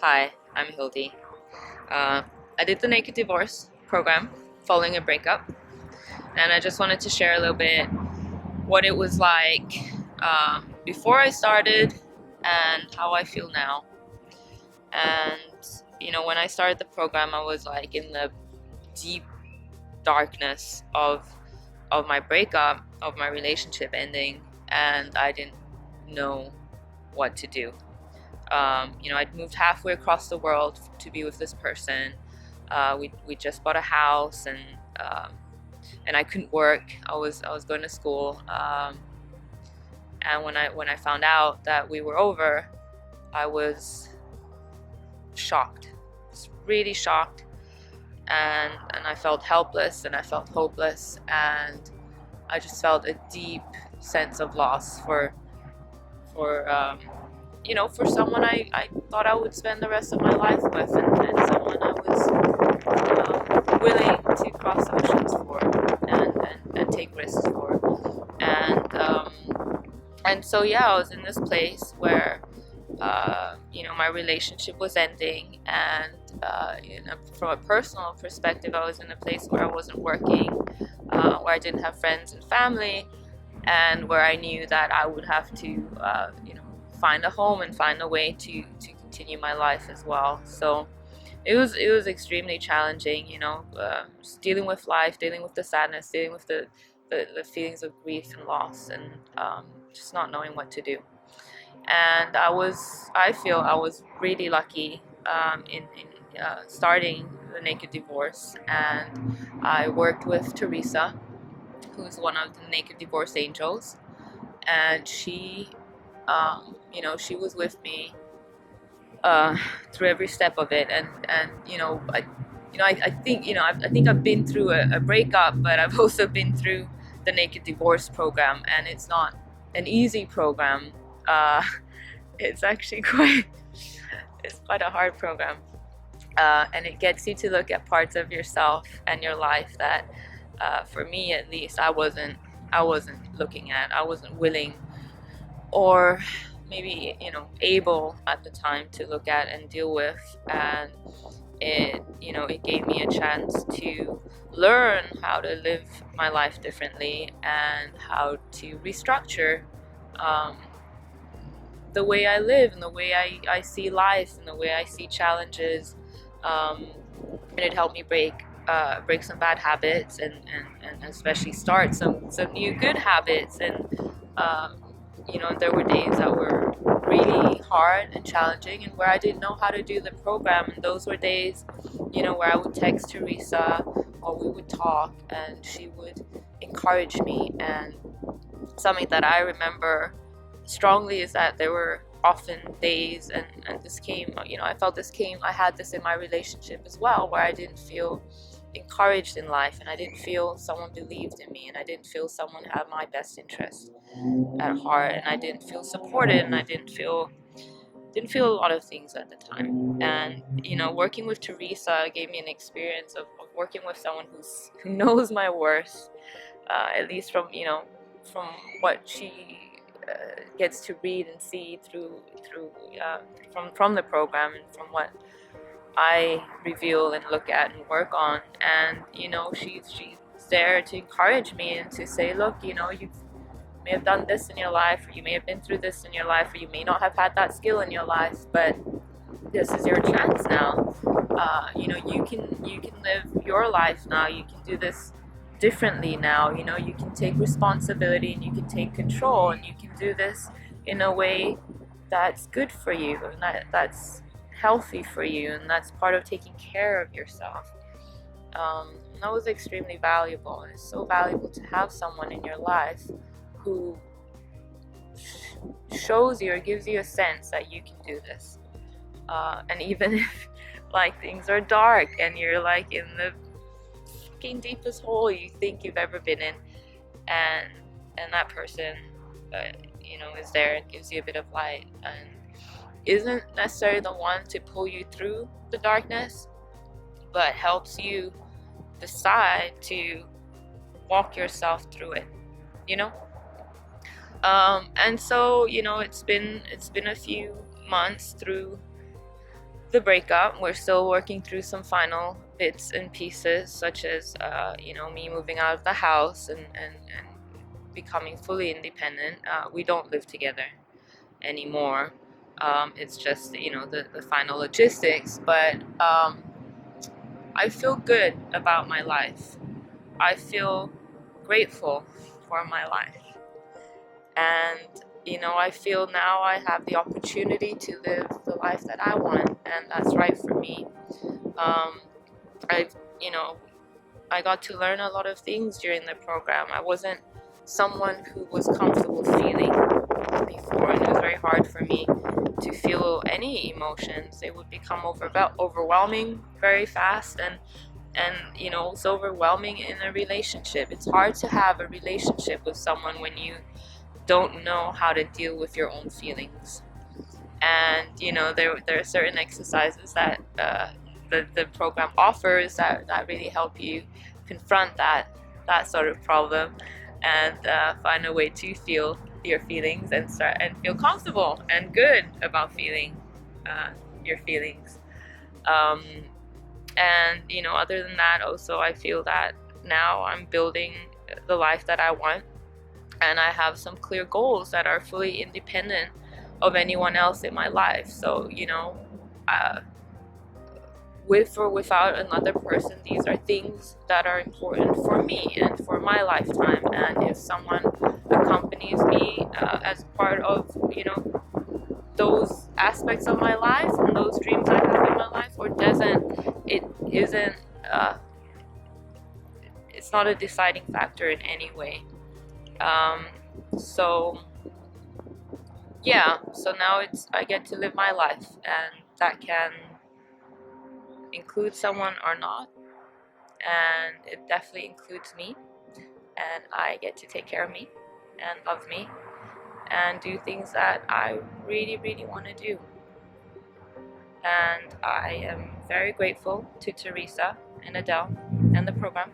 Hi, I'm Hildi. I did the Naked Divorce program following a breakup, and I just wanted to share a little bit what it was like before I started and how I feel now. And when I started the program, I was like in the deep darkness of my breakup, of my relationship ending, and I didn't know what to do. I'd moved halfway across the world to be with this person. We just bought a house, and I couldn't work. I was going to school, and when I found out that we were over, I was shocked. I was really shocked, and I felt helpless, and I felt hopeless, and I just felt a deep sense of loss for someone I thought I would spend the rest of my life with, and someone I was willing to cross oceans for and take risks for. And so yeah, I was in this place where my relationship was ending, and from a personal perspective, I was in a place where I wasn't working, where I didn't have friends and family, and where I knew that I would have to find a home and find a way to continue my life as well. So it was extremely challenging, just dealing with life, dealing with the sadness, dealing with the feelings of grief and loss, and just not knowing what to do. And I feel I was really lucky in starting the Naked Divorce, and I worked with Teresa, who's one of the Naked Divorce angels, and she was with me through every step of it, and I think I've been through a breakup, but I've also been through the Naked Divorce program, and it's not an easy program. It's actually it's quite a hard program, and it gets you to look at parts of yourself and your life that, for me at least, I wasn't looking at. I wasn't willing, or maybe able at the time to look at and deal with. And it gave me a chance to learn how to live my life differently, and how to restructure the way I live, and the way I see life, and the way I see challenges. And it helped me break some bad habits, and especially start some new good habits. And there were days that were really hard and challenging, and where I didn't know how to do the program. And those were days, where I would text Teresa, or we would talk, and she would encourage me. And something that I remember strongly is that there were often days, and this came, I had this in my relationship as well, where I didn't feel encouraged in life, and I didn't feel someone believed in me, and I didn't feel someone had my best interest at heart, and I didn't feel supported, and I didn't feel a lot of things at the time. And working with Teresa gave me an experience of working with someone who knows my worth, at least from what she gets to read and see through from the program, and from what I reveal and look at and work on. And she's there to encourage me and to say, look, you may have done this in your life, or you may have been through this in your life, or you may not have had that skill in your life, but this is your chance now. You can live your life now. You can do this differently now. You can take responsibility, and you can take control, and you can do this in a way that's good for you, and that's healthy for you, and that's part of taking care of yourself. And that was extremely valuable, and it's so valuable to have someone in your life who shows you or gives you a sense that you can do this. And even if things are dark, and you're in the fucking deepest hole you think you've ever been in, and that person is there and gives you a bit of light, and isn't necessarily the one to pull you through the darkness, but helps you decide to walk yourself through it. And so it's been a few months through the breakup. We're still working through some final bits and pieces, such as me moving out of the house and becoming fully independent. We don't live together anymore. It's just the final logistics, but I feel good about my life. I feel grateful for my life, and I feel now I have the opportunity to live the life that I want, and that's right for me. I you know I got to learn a lot of things during the program. I wasn't someone who was comfortable feeling before, and it was very hard for me to feel any emotions. They would become overwhelming very fast, and it's overwhelming in a relationship. It's hard to have a relationship with someone when you don't know how to deal with your own feelings. And there are certain exercises that the program offers that really help you confront that sort of problem, and find a way to feel your feelings and feel comfortable and good about feeling your feelings. And other than that, also I feel that now I'm building the life that I want, and I have some clear goals that are fully independent of anyone else in my life. So with or without another person, these are things that are important for me and for my lifetime. And if someone accompanies me as part of those aspects of my life and those dreams I have in my life, or doesn't, it's not a deciding factor in any way. So now I get to live my life, and that can include someone or not, and it definitely includes me, and I get to take care of me and love me and do things that I really, really want to do. And I am very grateful to Teresa and Adele and the program.